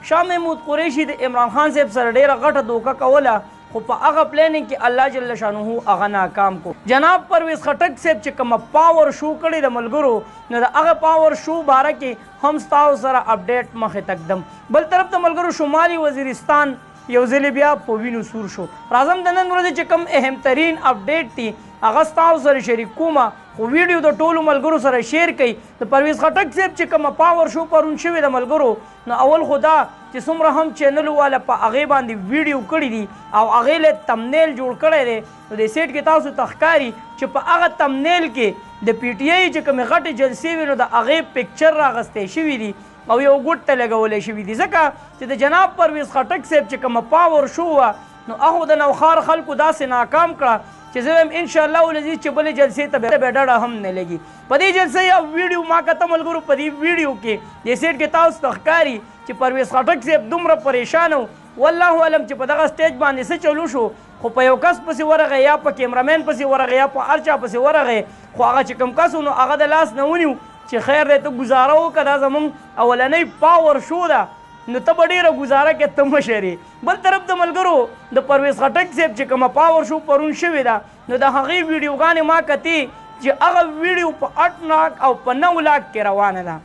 شاه محمود قریشي د عمران خان صاحب سره ډېره غټه دوکه کوله خو په هغه پلانینګ کې الله جل شانه هغه ناکام کو. جناب پرویز خټک صاحب چې کومه پاور شو کړی د ملګرو نو د هغه پاور شو باره کې هم ستاسو سره اپډیټ مخې تقدم. بل طرف ته ملګرو شمالي وزیرستان یو ځل بیا په وینو سور شو. راځم د نن ورځې چې کوم اهم ترین اپډیټ دي هغه ستاسو سره شریک کومه خو ویډیو د ټولو ملګرو سره شیر کړئ. د پرویز خټک صاحب چې کومه پاور شو پرون شوې د ملګرو نو اول خو دا چې څومره هم چینل والا په هغې باندې ویډیو کړي دي او هغې له تمنیل جوړ کړی دی نو د سیټ کې تاسو ته ښکاري چې په هغه تمنیل کې د پی ټي آی چې کومې غټې جلسې وي نو د هغې پکچر راغستی شوي دي او یو ګوټ ته لګولی شوي دي ځکه چې د جناب پرویز خټک صاحب چې کومه پاور شو وه نو هغو د نوښار خلکو داسې ناکام کړه چې زه وایم انشاءالله العزیز چې بلې جلسې ته بیا ډډه هم نه لګي. په دې جلسې یا ویډیو ما کته ملګرو په دې ویډیو کې دې سیټ کې تاسو ته ښکاري چې پرویز خټک صاحب دومره پریشان و والله علم چې په دغه سټیج باندې څه چلو شو خو په یو کس پسې ورغی یا په کیمرامین پسې ورغی یا په هر چا پسې ورغی خو هغه چې کوم کس و نو هغه د لاس نه ونیو چې خیر دی ته ګزاره وکړه دا زموږ اولنۍ پاور شو ده نو ته به ډېره ګزاره کې ته مشر یې. بل طرف د ملګرو د پرویز خټک صاحب چې کومه پاور شو پرون شوې ده نو د هغې ویډیوګانې ما کتې چې هغه ویډیو په 8 لاک او په 9 لاک کې روانه ده.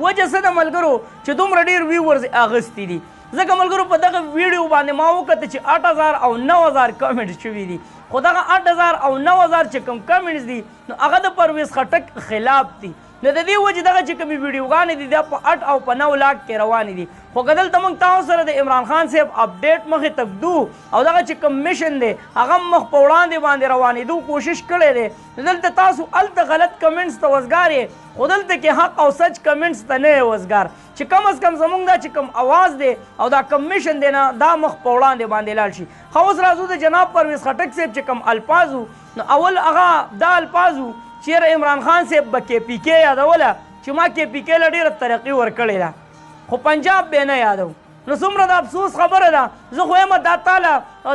وجه څه ده ملګرو چې دومره ډېر ویورز اخیستي دي ځکه ملګرو په دغه ویډیو باندې ما وکته چې 8000 او 9000 کمنټس شوي دي خو دغه 8000 او 9000 چې کوم کمنټس دي نو هغه د پرویز خټک خلاف دي. نو د دې وجې دغه چې کومې ویډیوګانې دي دا په 8 او په 9 لاک کې روانې دي خو که دلته موږ تاسو سره د عمران خان صاحب اپډیټ مخې تږدو او دغه چې کوم میشن دی هغه مخ په وړاندې باندې روانېدو کوشش کړی دی نو دلته تاسو هلته غلط کمنټس ته وزګار یې خو دلته کې حق او سچ کمنټس ته نه یې وزګار چې کم از کم زموږ دا چې کوم اواز دی او دا کم میشن دی نه دا مخ په وړاندې باندې لاړ شي. خو اوس راځو د جناب پرویز خټک صاحب چې کوم الفاظ نو اول هغه دا الفاظ چیرې عمران خان صاحب به کې پی کې یادوله چې ما کې پی کې له ډېره ترقي ورکړې ده خو پنجاب به نه یادو نو څومره د افسوس خبره ده. زه خو یم دا تاله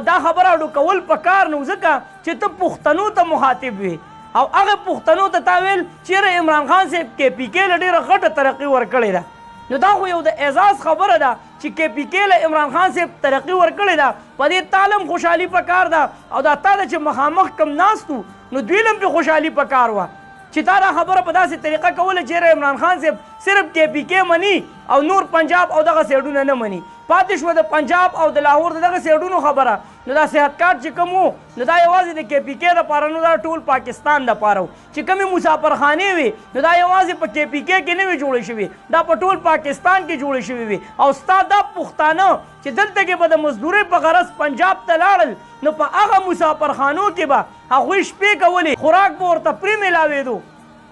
دا خبره اډو کول پکار نو ځکه چې ته پښتنو ته مخاطب وي او هغه پښتنو ته تا ویل چیرې عمران خان صاحب کې پی کې له ډېره غټه ترقي ورکړې ده نو دا خو یو د اعزاز خبره ده چې کې پی کې له عمران خان صاحب ترقي ورکړې ده په دې تالم خوشحالي پکار ده او دا تا ده چې مخامخ کم ناستو نو دوی لم پې خوشحالي پکار وه چې تا دا خبره په داسې طریقه کوله چې عمران خان صاحب صرف کې پی کې مني او نور پنجاب او دغه سیډونه نه مني پاتې شوه د پنجاب او د لاهور د دغه سیډونو خبره نو دا صحت کارت چې کوم و نو دا یوازې د کې پی کې دپاره نو دا ټول پاکستان دپاره و چې کومې مسافرخانې وي نو دا یوازې په کې پی کې نه وي جوړې شوي دا په ټول پاکستان کې جوړې شوي وي او ستا دا پښتانه چې دلته کې به د مزدورۍ په غرض پنجاب ته لاړل نو په هغه مسافرخانو کې به هغوی شپې کولې خوراک به ورته پرې میلاوېدو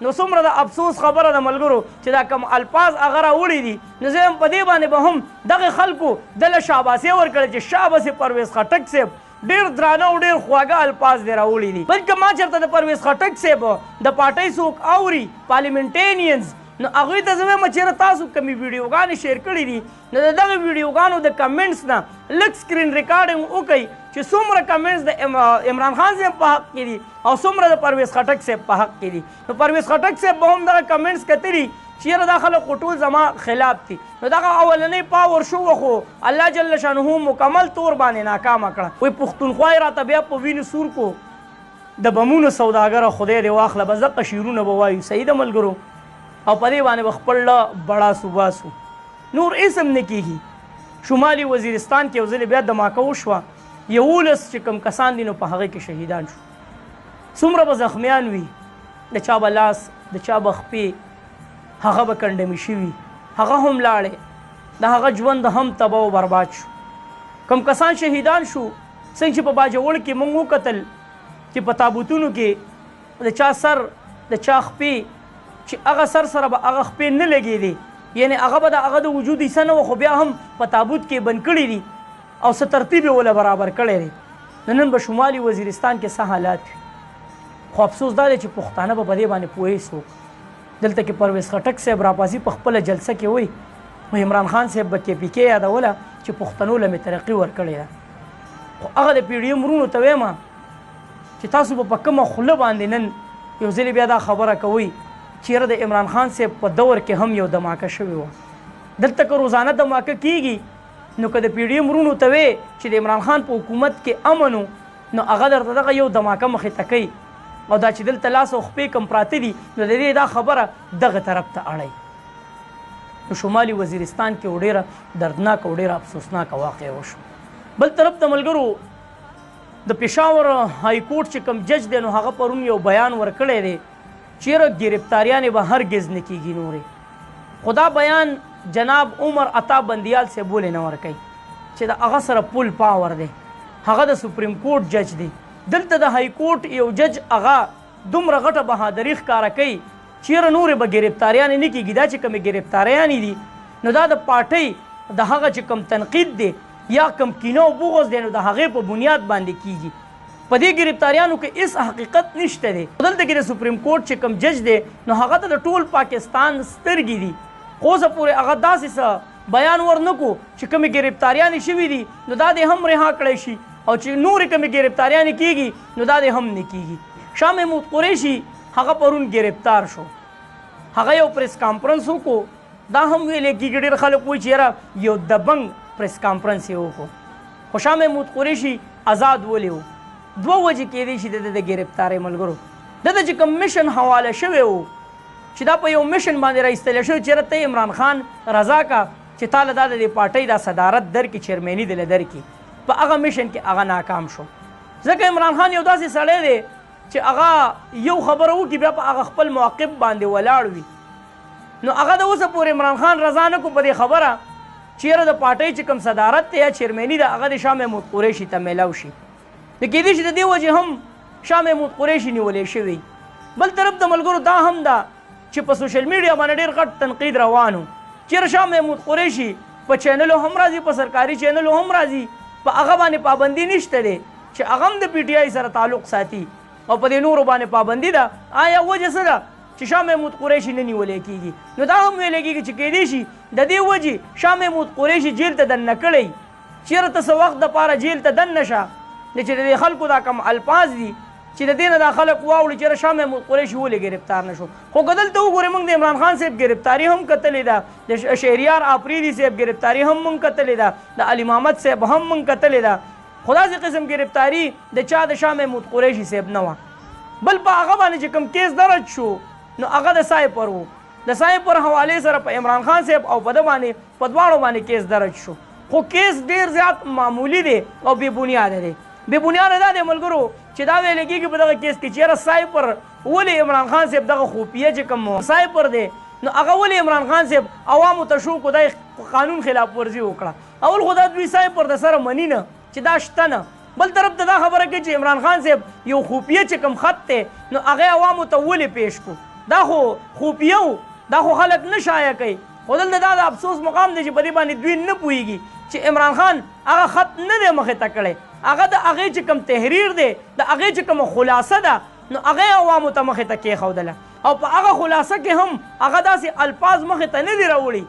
نو څومره د افسوس خبره د ملګرو چې دا کوم الفاظ هغه راوړي دي نو زه هم په دې باندې به هم دغه خلکو دله شاباسي ورکړې چې شاباسي پرویز خټک صاحب ډېر درانه او ډېر خواږه الفاظ دې راوړي دي. بلکې ما چېرته د پرویز خټک صاحب د پارټۍ څوک اوري پارلیمنټینینز نو هغوی ته زه وایم چېرې تاسو کومې ویډیوګانې شیر کړي دي نو د دغه ویډیوګانو د کمنټس نه لږ سکرین ریکارډینګ وکړئ چې څومره کمنټس د عمران خان صاحب په حق کې دي او څومره د پرویز خټک صاحب په حق کې دي. نو پرویز خټک صاحب به هم دغه کمنټس کتلي چې یاره دا خلک خو ټول زما خلاف دي نو دغه اولنۍ پاور شو خو الله جل شانه مکمل طور باندې ناکامه کړه. وایي پښتونخوا یې راته بیا په وینو سور کو د بمونو سوداګره خدای دې واخله به زقه شعرونه به وایو صحیح د ملګرو او په دې باندې به خپل بړا صوباسو نور اسم نه کېږي. شمالي وزیرستان کې یو ځلې بیا دماکه وشوه 11 چې کوم کسان دي نو په هغې کې شهیدان شو څومره به زخمیان وي د چا به لاس د چا به خپې هغه به کنډمې شوي هغه هم لاړې د هغه ژوند هم تباه و برباد شو. کوم کسان شهیدان شو څنګه چې په باجوړ کې موږ وکتل چې په تابوتونو کې د چا سر د چا خپې چې هغه سر سره به هغه خپې نه لګېدې یعنې هغه به د هغه د وجود حصه نه وه خو بیا هم په تابوت کې بند کړي دي او څه ترتیب یې وله برابر کړی دی. نن به شمالي وزیرستان کې څه حالات وي خو افسوس دا دی چې پښتانه به په دې باندې پوهې څوک دلته کې پرویز خټک صاحب راپاسي په خپله جلسه کې وایي عمران خان صاحب به کې پی کې یادوله چې پښتنو له مې ترقي ورکړې ده خو هغه د پی ډي ایم ورونو ته وایم چې تاسو به په کومه خوله باندې نن یو ځلې بیا دا خبره کوئ چیرې د عمران خان صاحب په دور کې هم یو دماکه شوې وه دلته که روزانه دماکه کیږي نو که د پی ډي ایم ورونو ته وې چې د عمران خان په حکومت کې امن نو هغه درته دغه یو دماکه مخې ته کوي او دا چې دلته لاس او خپې کم پراته دي نو د دې دا خبره دغه طرف ته اړئ. نو شمالي وزیرستان کې ډېره دردناک او ډېره افسوسناکه واقع وشو. بل طرف ته ملګرو د پېښور های کورټ چې کوم جج دی نو هغه پرون یو بیان ورکړی دی چیرې ګرفتاریانې به هرګز نه کېږي نورې. خو دا بیان جناب عمر عطا بندیال صاحب ولې نه ورکوي چې د هغه سره پول پاور دی. هغه د سپریم کورټ جج دی. دلته د های کورټ یو جج هغه دومره غټه بهادري ښکاره کوي چیرې نورې به ګرفتاریانې نه کېږي. دا چې کومې ګرفتاریانې دي نو دا د پارټۍ د هغه چې کوم تنقید دی یا کوم کینه او بغض دی نو د هغې په بنیاد باندې کېږي. په دې ګرفتاریانو کې هېڅ حقیقت نشته دی. دلته کې د سپریم کورټ چې کوم جج دی نو هغه ته د ټول پاکستان سترګې دي. خو اوسه پورې هغه داسې څه بیان ورنکو چې کومې ګرفتاریانې شوي دي نو دا دې هم رها کړی شي او چې نورې کومې ګرفتاریانې کېږي نو دا دې هم نه کېږي. شاه محمود قریشي هغه پرون ګرفتار شو. هغه یو پریس کانفرنس وکړو. دا هم ویلې کېږي ډېر خلک وایي چې یاره یو دبنګ پریس کانفرنس یې وکړو. خو شاه محمود قریشي آزاد ولې و؟ دوه وجې کېدی شي د د ګرفتارۍ ملګرو. د چې کوم میشن حواله شوی و چې دا په یو میشن باندې راایستلی شوی چېرې ته عمران خان رضا کا چې تاله دا د دې پارټۍ دا صدارت درکړي چیرمني دله درکړي. په هغه میشن کې هغه ناکام شو ځکه عمران خان یو داسې سړی دی چې هغه یو خبره وکړي بیا په هغه خپل موقف باندې ولاړ وي. نو هغه د اوسه پورې عمران خان رضا نه کو په دې خبره چیرې د پارټۍ چې کوم صدارت دی یا چیرمني ده هغه د شاه محمود قریشي ته میلاو شي. د کېدای شي د دې وجې هم شاه محمود قریشي نیولی شوی. بل طرف د ملګرو دا هم ده چې په سوشل میډیا باندې ډېر غټ تنقید روان و چیرې شاه محمود قریشي په چینلو هم راځي په سرکاري چینلو هم راځي په هغه باندې پابندي نشته دی چې هغه هم د پی ټي آی سره تعلق ساتي او په دې نورو باندې پابندي ده. آیا وجه څه ده چې شاه محمود قریشي نه نیولی کېږي؟ نو دا هم ویلی کېږي چې کېدای شي د دې وجې شاه محمود قریشي جیل ته دننه کړی. چېرې ته څه وخت دپاره جیل ته دننه شه چې د دې خلکو دا کم الفاظ دي چې د دې نه دا خلک واوړي چې شاه محمود قریشي ولې ګرفتار نه شو. خو که دلته وګورې موږ د عمران خان صاحب ګرفتاري هم کتلې ده، د شهریار آفریدي صاحب ګرفتاري هم موږ کتلې ده، د علي محمد صاحب هم موږ کتلې ده. خو داسې قسم ګرفتاري د چا د شاه محمود قریشي صاحب نه وه. بل په هغه باندې چې کوم کیس درج شو نو هغه د سایپر و. د سایپر حوالې سره په عمران خان صاحب او په ده باندې په دواړو باندې کیس درج شو. خو کیس ډېر زیات معمولی دی او بې بنیاده دی. بې بنیاده دا دی ملګرو چې دا ویل کېږي په دغه کیس کې چېرې سایپر ولې عمران خان صاحب دغه خفیه چې کوم سایپر دی نو هغه ولې عمران خان صاحب عوامو ته شو کو دا قانون خلاف ورزي وکړه. اول خو دا دوی سایپر د سره مني نه چې دا شته نه. بل طرف ته دا خبره کوي چې عمران خان صاحب یو خفیه چې کوم خط دی نو هغه عوامو ته ولې پیش کو. دا خو خفیه و، دا خو خلک نه شایع کوي. خو دلته دا د افسوس مقام دی چې په دې باندې دوی نه پوهېږي چې عمران خان هغه خط نه دی مخې ته کړی. هغه د هغې چې کوم تحریر دی د هغې چې کومه خلاصه ده نو هغه عوامو ته مخې ته کېښودله او په هغه خلاصه کې هم هغه داسې الفاظ مخې ته نه دي راوړي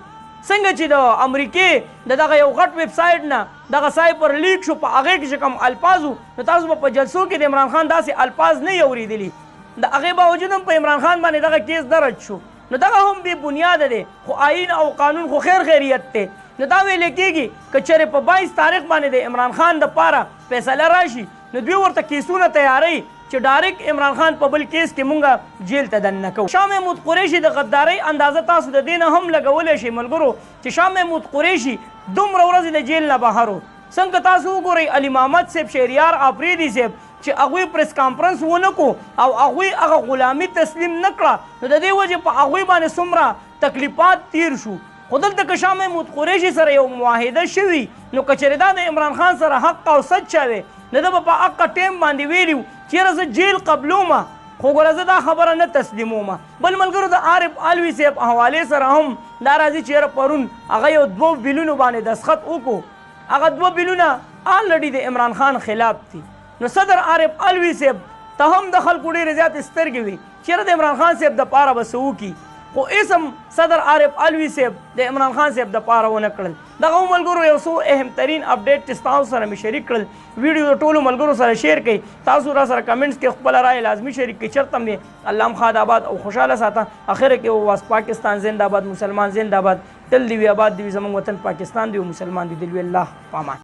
څنګه چې د امریکې د دغه یو غټ ویب سایټ نه دغه سایپر لیک شو په هغې کې چې کوم الفاظ وو نو تاسو به په جلسو کې د عمران خان داسې الفاظ نه یې اورېدلي. د هغې باوجود هم په عمران خان باندې دغه کیس درج شو نو دغه هم بې بنیاده دی. خو آیین او قانون خو خیر خیریت دی. نو دا ویلې کېږي که چېرې په 22 تاریخ باندې د عمران خان دپاره فیصله راشي نو دوی ورته کیسونه تیاروي چې ډایرکټ عمران خان په بل کیس کې مونږ جیل ته دننه کوو. شاه محمود قریشي د غدارۍ اندازه تاسو د دې نه هم لګولی شئ ملګرو چې شاه محمود قریشي دومره ورځې د جیل نه بهر و. څنګه تاسو وګورئ علي محمد صاحب، شهریار آفریدي صاحب چې هغوی پریس کانفرنس ونه کو او هغوی هغه غلامي تسلیم نه کړه نو د دې وجې په هغوی باندې څومره تکلیفات تیر شو. خو دلته که شاه محمود قریشي سره یو معاهده شوي نو که چېرې دا د عمران خان سره حق او سچ وی نو ده به په حقه ټایم باندې ویلي و چېرې زه جیل قبلومه خو ګوره زه دا خبره نه تسلیمومه. بل ملګرو د عارف علوي صاحب حوالې سره هم دا راځي چې یاره پرون هغه یو 2 بیلونو باندې دستخط وکړو. هغه 2 بیلونه آلرډي د عمران خان خلاف دي. نو صدر عارف علوي صاحب ته هم د خلکو ډېرې زیاتې سترګې وي چېرې د عمران خان صاحب دپاره به څه وکړي. خو اسم صدر عارف علوي صاحب د عمران خان صاحب د پاره ونه کړل دغه ملګرو یو څو اهم ترین اپډیټ تاسو سره مې شریک کړل ویډیو د ټولو ملګرو سره شیر کړئ تاسو را سره کمنټس کې خپل رائے لازمي شریک کړئ چرته مې الله خاد آباد او خوشاله ساته اخر کې واس پاکستان زنده باد مسلمان زنده باد تل دی آباد دی زموږ وطن پاکستان دی او مسلمان دی الله پامان